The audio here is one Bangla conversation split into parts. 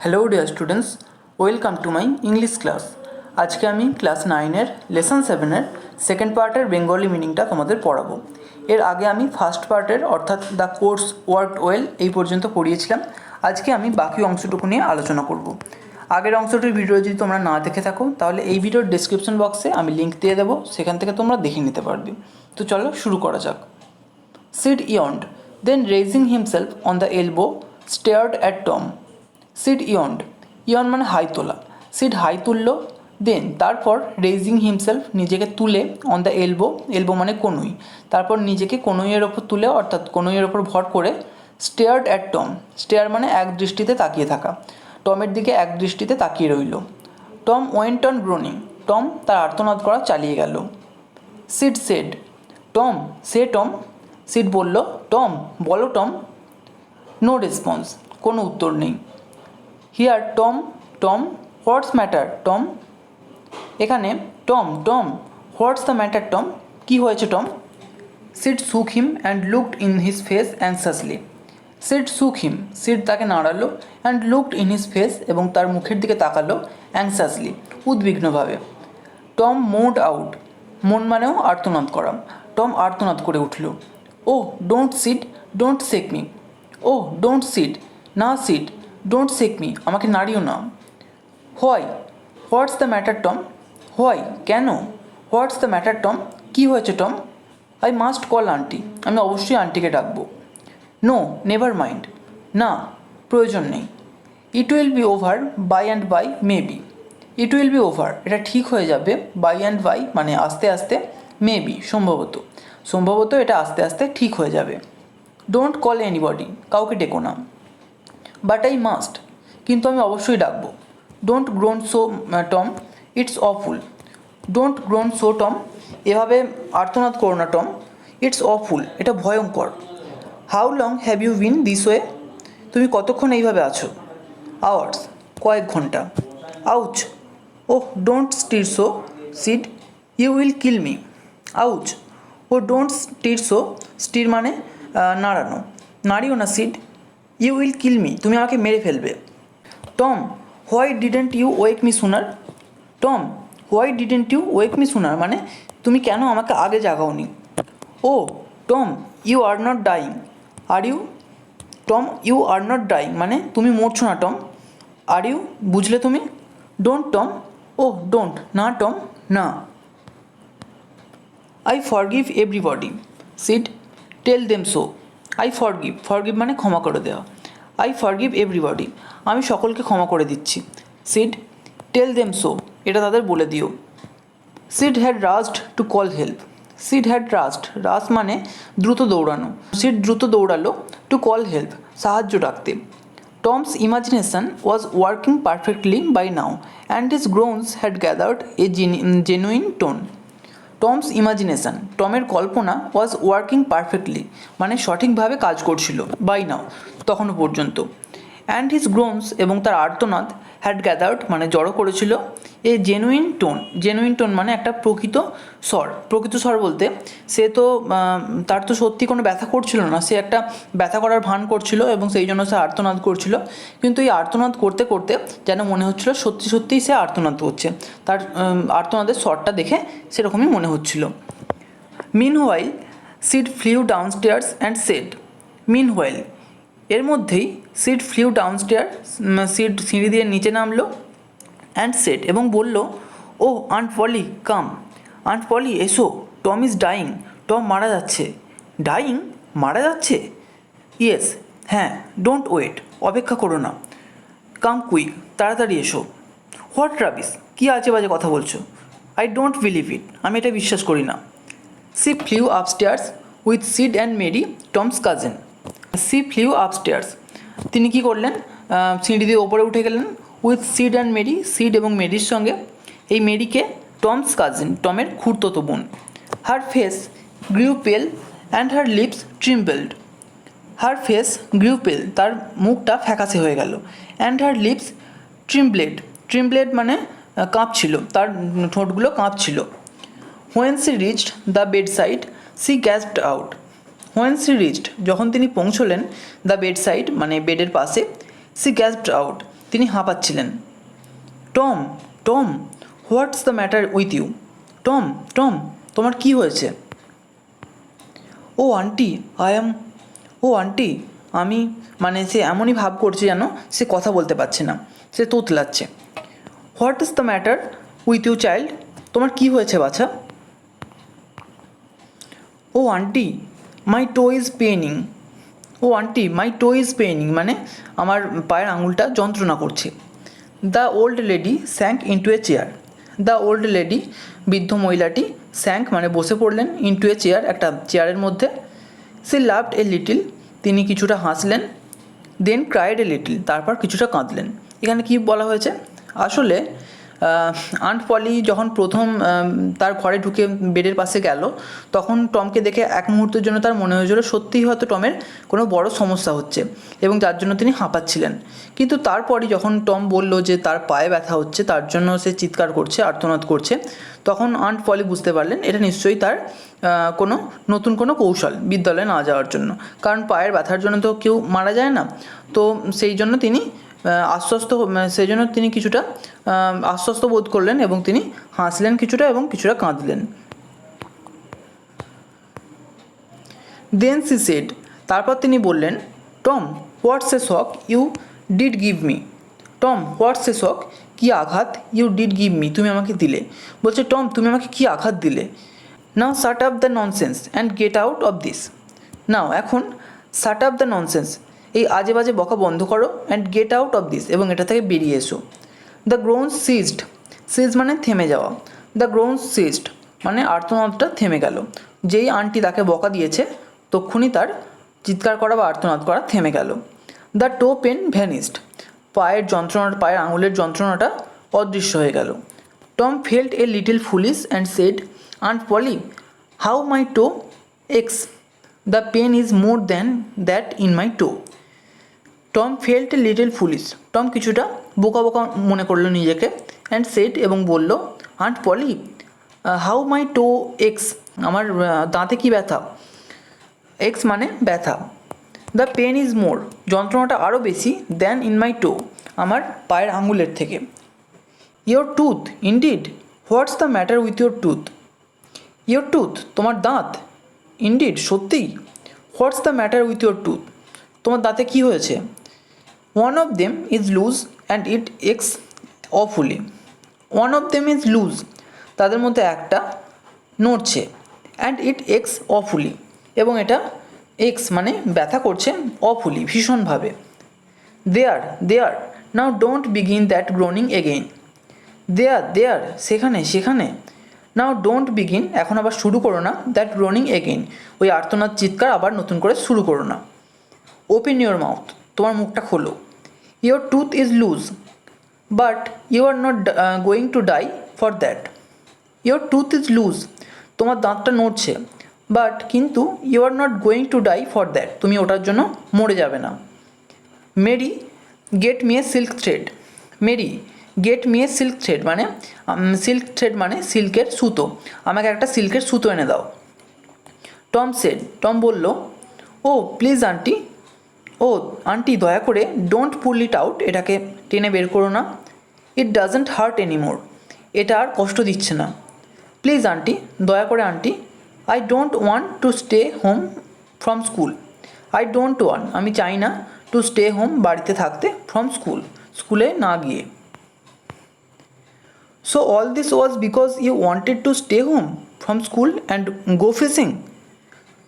Hello dear students, welcome to my English class. আজকে আমি ক্লাস 9-এর লেসন 7-এর সেকেন্ড পার্টের বেঙ্গলি মিনিংটা তোমাদের পড়াবো। এর আগে আমি ফার্স্ট পার্টের অর্থাৎ দ্য কোর্স ওয়ার্কড ওয়েল এই পর্যন্ত পড়িয়েছিলাম। আজকে আমি বাকি অংশটুকু নিয়ে আলোচনা করব। আগের অংশটির ভিডিও যদি তোমরা না দেখে থাকো তাহলে এই ভিডিওর ডেসক্রিপশন বক্সে আমি লিঙ্ক দিয়ে দেবো, সেখান থেকে তোমরা দেখে নিতে পারবে। তো চলো শুরু করা যাক। Sid yawned, then raising himself on the elbow, stared at Tom. Sid yawned, yawn মানে হাই তোলা। সিড হাই তুললো, দেন তারপর রেইজিং হিমসেলফ নিজেকে তুলে, অন দ্য এলবো, এলবো মানে কনুই, তারপর নিজেকে কনুইয়ের ওপর তুলে অর্থাৎ কনুইয়ের ওপর ভর করে স্টেয়ার্ড অ্যাট টম। স্টেয়ার মানে এক দৃষ্টিতে তাকিয়ে থাকা, টমের দিকে এক দৃষ্টিতে তাকিয়ে রইল। Tom went on groaning, Tom তার আর্তনাদ করা চালিয়ে গেল। Sid said, Tom say Tom. Sid বলল, টম বলো টম। নো রেসপন্স, কোনো উত্তর নেই। Here Tom, Tom what's matter Tom. এখানে Tom, Tom what's the matter Tom, কী হয়েছে Tom. Sid shook him and looked in his face anxiously. Sid shook him, Sid তাকে নাড়ালো, and looked in his face এবং তার মুখের দিকে তাকালো, অ্যাংসাসলি উদ্বিগ্নভাবে। টম মোড আউট, মন মানেও আর্তনাদ করা। টম আর্তনাদ করে উঠল। Oh don't Sid, don't shake me. Oh don't Sid, না সিড, ডোন্ট সেক মি, আমাকে নাড়িও না। Why, what's the matter Tom. Why, কেন। হোয়াটস দ্য ম্যাটার টম, কী হয়েছে Tom. I must call auntie, আমি অবশ্যই আন্টিকে ডাকবো। নো নেভার মাইন্ড, না প্রয়োজন নেই। It will be over by and by maybe. It will be over, এটা ঠিক হয়ে যাবে, বাই অ্যান্ড বাই মানে আস্তে আস্তে, মেবি সম্ভবত, সম্ভবত এটা আস্তে আস্তে ঠিক হয়ে যাবে। ডোন্ট কল এনিবডি, কাউকে ডেকো না। বাট আই মাস্ট, কিন্তু আমি অবশ্যই ডাকবো। Don't groan so Tom, it's awful. Don't groan so Tom, এভাবে আর্তনাদ করো না টম, ইটস অফুল, এটা ভয়ঙ্কর। How long have you been this way, তুমি কতক্ষণ এইভাবে আছো। আওয়ার্স, কয়েক ঘন্টা। Ouch, oh don't stir so Sid, you will kill me. Ouch, oh don't stir so, stir মানে নাড়ানো, নাড়িও না Sid, you will kill me, তুমি আমাকে মেরে ফেলবে। Tom why didn't you wake me sooner. Tom why didn't you wake me sooner মানে তুমি কেন আমাকে আগে জাগাওনি। Oh Tom you are not dying, are you. Tom you are not dying মানে তুমি মরছো না টম। আর ইউ বুঝলে তুমি। Don't Tom, oh don't, no Tom, no. I forgive everybody, Sid tell them so. I forgive, forgive মানে ক্ষমা করে দেওয়া। আই ফরগিভ এভরিবডি, আমি সকলকে ক্ষমা করে দিচ্ছি। সিড টেল দেম সো, এটা তাদের বলে দিও। Sid had rushed to call help. Sid had rushed, rush মানে দ্রুত দৌড়ানো। সিড দ্রুত দৌড়ালো, টু কল হেল্প সাহায্য ডাকতে। Tom's imagination was working perfectly by now and his groans had gathered a genuine tone. Tom's imagination, টমের কল্পনা ওয়াজ ওয়ার্কিং পারফেক্টলি মানে সঠিকভাবে কাজ করছিল, বাই নাও তখনও পর্যন্ত। অ্যান্ড হিজ গ্রোনস এবং তার আর্তনাদ, হ্যাড গ্যাদার্ড মানে জড়ো করেছিল, এ জেনুইন টোন। জেনুইন টোন মানে একটা প্রকৃত স্বর। প্রকৃত স্বর বলতে সে তো তার তো সত্যি কোনো ব্যথা করছিল না, সে একটা ব্যথা করার ভান করছিল এবং সেই জন্য সে আর্তনাদ করছিল, কিন্তু এই আর্তনাদ করতে করতে যেন মনে হচ্ছিল সত্যি সত্যিই সে আর্তনাদ করছে, তার আর্তনাদের স্বরটা দেখে সেরকমই মনে হচ্ছিল। Meanwhile Sid flew downstairs and said. Meanwhile, এর মধ্যেই সিড ফ্লিউ ডাউনস্টেয়ার, সিড সিঁড়ি দিয়ে নিচে নামলো, অ্যান্ড সেড এবং বলল, ও আন্ট পলি কাম। আন্ট পলি এসো, টম ইজ ডাইং, টম মারা যাচ্ছে। ডাইং, মারা যাচ্ছে। ইয়েস, হ্যাঁ। ডোন্ট ওয়েট, অপেক্ষা করো না। কাম কুইক, তাড়াতাড়ি এসো। হোয়াট রাবিস, কী আজে বাজে কথা বলছো। আই ডোন্ট বিলিভ ইট, আমি এটা বিশ্বাস করি না। She flew upstairs with Sid and Mary, Tom's cousin. She flew upstairs, তিনি কী করলেন, সিঁড়ি দিয়ে ওপরে উঠে গেলেন, with Sid and Mary, Sid এবং মেরির সঙ্গে। এই মেরিকে টমস কাজিন, টমের খুড়তুতো বোন। হার face grew pale and her lips trembled. Her face grew pale, তার মুখটা ফ্যাকাশে হয়ে গেল, অ্যান্ড হার লিপস ট্রিম্বলেড। ট্রিম্বলেড মানে কাঁপছিল, তার ঠোঁটগুলো কাঁপছিল। When she reached the bedside she gasped out. When she reached, যখন তিনি পৌঁছলেন, দ্য বেড সাইড মানে বেডের পাশে, সি গ্যাসপড আউট, তিনি হাঁপাচ্ছিলেন। Tom, Tom, what's the matter with you? Tom, Tom, তোমার কী হয়েছে? ও আন্টি, ও আন্টি, আমি, মানে সে এমনই ভাব করছে যেন সে কথা বলতে পারছে না, সে তোতলাচ্ছে। What is the matter with you child? তোমার কী হয়েছে বাছা? Oh auntie, my toe is paining. Oh auntie, my toe is paining, মানে আমার পায়ের আঙুলটা যন্ত্রণা করছে। The old lady sank into a chair. The old lady, বৃদ্ধ মহিলাটি, স্যাঙ্ক মানে বসে পড়লেন, ইন্টু এ চেয়ার, একটা চেয়ারের মধ্যে। সি লাভড এ লিটিল, তিনি কিছুটা হাসলেন। দেন ক্রাইড এ লিটিল, তারপর কিছুটা কাঁদলেন। এখানে কি বলা হয়েছে? আসলে আন্ট পলি যখন প্রথম তার ঘরে ঢুকে বেডের পাশে গেল, তখন টমকে দেখে এক মুহূর্তের জন্য তার মনে হয়েছিল সত্যিই হয়তো টমের কোনো বড় সমস্যা হচ্ছে এবং যার জন্য তিনি হাঁপাচ্ছিলেন। কিন্তু তারপরই যখন টম বলল যে তার পায়ে ব্যথা হচ্ছে, তার জন্য সে চিৎকার করছে, আর্তনাদ করছে, তখন আন্ট পলি বুঝতে পারলেন এটা নিশ্চয়ই তার কোনো নতুন কোনো কৌশল বিদ্যালয়ে না যাওয়ার জন্য। কারণ পায়ের ব্যথার জন্য তো কেউ মারা যায় না। তো সেই জন্য তিনি সেই জন্য তিনি কিছুটা আশ্বস্ত বোধ করলেন এবং তিনি হাসলেন কিছুটা এবং কিছুটা কাঁদলেন। দেন সি সেড, তারপর তিনি বললেন, Tom, what's a shock you did give me? Tom, what's a shock, কী আঘাত, ইউ ডিড গিভ মি, তুমি আমাকে দিলে। বলছে, টম, তুমি আমাকে কী আঘাত দিলে? Now shut up the nonsense and get out of this. Now এখন শাট আপ দ্য ননসেন্স, এই আজে বাজে বকা বন্ধ করো, and get out of this, এবং এটা থেকে বেরিয়ে এসো। দ্য গ্রোনস সিজড, সিজ মানে থেমে যাওয়া, দ্য গ্রোনস সিজড মানে আর্তনাদটা থেমে গেল। যেই আন্টি তাকে বকা দিয়েছে তক্ষুনি তার চিৎকার করা বা আর্তনাদ করা থেমে গেল। দ্য টো পেন ভ্যানিসড, পায়ের আঙুলের যন্ত্রণাটা অদৃশ্য হয়ে গেল। Tom felt a little foolish and said, aunt Polly, how my toe aches, the pain is more than that in my toe. Tom felt a little foolish, Tom কিছুটা বোকা বোকা মনে করলো নিজেকে, অ্যান্ড সেড এবং বলল, aunt Polly, how my toe aches, আমার দাঁতে কি ব্যথা, এক্স মানে ব্যথা। দ্য পেন ইজ মোর, যন্ত্রণাটা আরও বেশি, দ্যান ইন মাই টো, আমার পায়ের আঙুলের থেকে। Your tooth, indeed, what's the matter with your tooth? Your tooth, তোমার দাঁত, ইনডিড, সত্যিই, what's the matter with your tooth, তোমার দাঁতে কী হয়েছে? One of them is loose and it aches awfully. One of them is loose, তাদের মধ্যে একটা নড়ছে, অ্যান্ড ইট এক্স অফুলি, এবং এটা এক্স মানে ব্যথা করছে, অফুলি ভীষণভাবে। There, there, now don't begin that groaning again. There, there, সেখানে, সেখানে, নাও ডোন্ট বিগিন, এখন আবার শুরু করো না, দ্যাট গ্রোনিং এগেইন, ওই আর্তনাদ চিৎকার আবার নতুন করে শুরু করো না। ওপেন ইউর মাউথ, তোমার মুখটা খোলো। Your tooth is loose but you are not going to die for that. Your tooth is loose, তোমার দাঁতটা নড়ছে, বাট কিন্তু you are not going to die for that, তুমি ওটার জন্য মরে যাবে না। Mary get me a silk thread. Mary get me a silk thread মানে সিল্ক থ্রেড মানে সিল্কের সুতো, আমাকে একটা সিল্কের সুতো এনে দাও। টম সেড, টম বলল, ও প্লিজ আন্টি, ও আন্টি দয়া করে, ডোন্ট পুল ইট আউট, এটাকে টেনে বের করো না। ইট ডাজন্ট হার্ট এনিমোর, এটা আর কষ্ট দিচ্ছে না। প্লিজ আন্টি, দয়া করে aunty. I don't want to stay home from school. I don't want, আমি চাই না, টু স্টে হোম, বাড়িতে থাকতে, ফ্রম স্কুল, স্কুলে না গিয়ে। So all this was because you wanted to stay home from school and go fishing.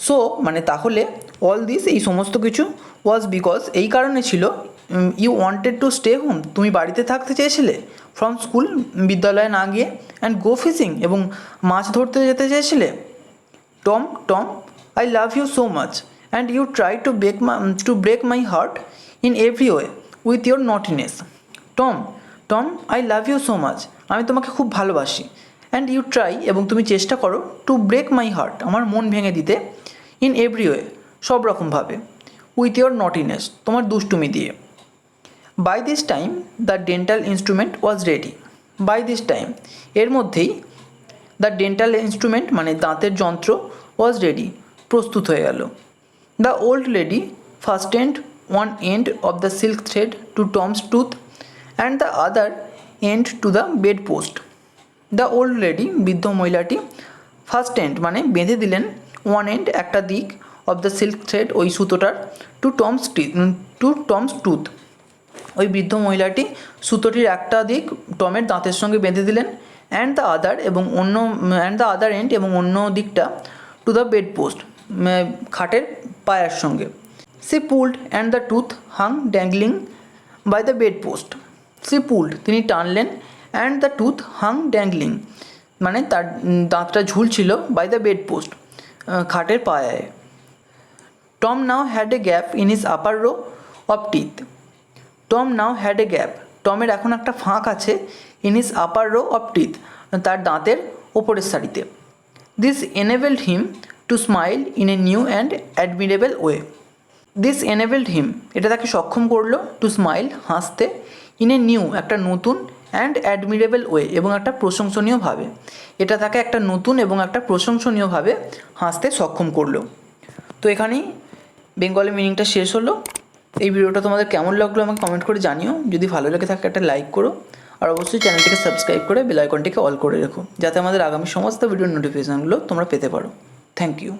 So মানে তাহলে অল দিস, এই সমস্ত কিছু, ওয়াজ বিকজ, এই কারণে ছিল, you wanted to stay home, তুমি বাড়িতে থাকতে চেয়েছিলে, ফ্রম স্কুল, বিদ্যালয়ে না গিয়ে, অ্যান্ড গো ফিশিং, এবং মাছ ধরতে যেতে চেয়েছিলে। Tom, Tom, I love you so much and you try to break my heart in every way with your naughtiness. Tom, Tom, I love you so much, আমি তোমাকে খুব ভালোবাসি, অ্যান্ড ইউ ট্রাই, এবং তুমি চেষ্টা করো, টু ব্রেক মাই হার্ট, আমার মন ভেঙে দিতে, ইন এভরি ওয়ে, সব রকমভাবে, উইথ ইয়োর নটিনেস, তোমার দুষ্টুমি দিয়ে। By this time the dental instrument was ready. By this time, এর মধ্যেই, দ্য ডেন্টাল ইনস্ট্রুমেন্ট মানে দাঁতের যন্ত্র, ওয়াজ রেডি, প্রস্তুত হয়ে গেল। The old lady fastened one end of the silk thread to Tom's tooth and the other end to the bedpost. The old lady, বৃদ্ধ মহিলাটি, ফার্স্ট এন্ড মানে বেঁধে দিলেন, ওয়ান এন্ড একটা দিক, অফ দ্য সিল্ক থ্রেড ওই সুতোটার, টু টমস টুথ। ওই বৃদ্ধ মহিলাটি সুতোটির একটা দিক টমের দাঁতের সঙ্গে বেঁধে দিলেন, অ্যান্ড দ্য আদার এন্ড এবং অন্য দিকটা টু দ্য বেড পোস্ট খাটের পায়ের সঙ্গে। She pulled and the tooth hung dangling by the bedpost. She pulled তিনি টানলেন, and the tooth hung dangling মানে তার দাঁতটা ঝুলছিল, বাই দ্য বেড পোস্ট খাটের পায়ে। Tom now had a gap in his upper row of teeth. Tom now had a gap, টমের এখন একটা ফাঁক আছে, in his upper row of teeth তার দাঁতের ওপরের সারিতে। This enabled him to smile in a new and admirable way. This enabled him এটা তাকে সক্ষম করলো, টু স্মাইল হাসতে, ইন এ নিউ একটা নতুন, অ্যান্ড অ্যাডমিরেবল ওয়ে এবং একটা প্রশংসনীয়ভাবে, এটা তাকে একটা নতুন এবং একটা প্রশংসনীয়ভাবে হাসতে সক্ষম করলো। তো এখানেই বেঙ্গলি মিনিংটা শেষ হলো। এই ভিডিওটা তোমাদের কেমন লাগলো আমাকে কমেন্ট করে জানিও। যদি ভালো লেগে থাকে একটা লাইক করো, আর অবশ্যই চ্যানেলটিকে সাবস্ক্রাইব করে বেল আইকনটিকে অল করে রেখো, যাতে আমাদের আগামী সমস্ত ভিডিওর নোটিফিকেশানগুলো তোমরা পেতে পারো। Thank you.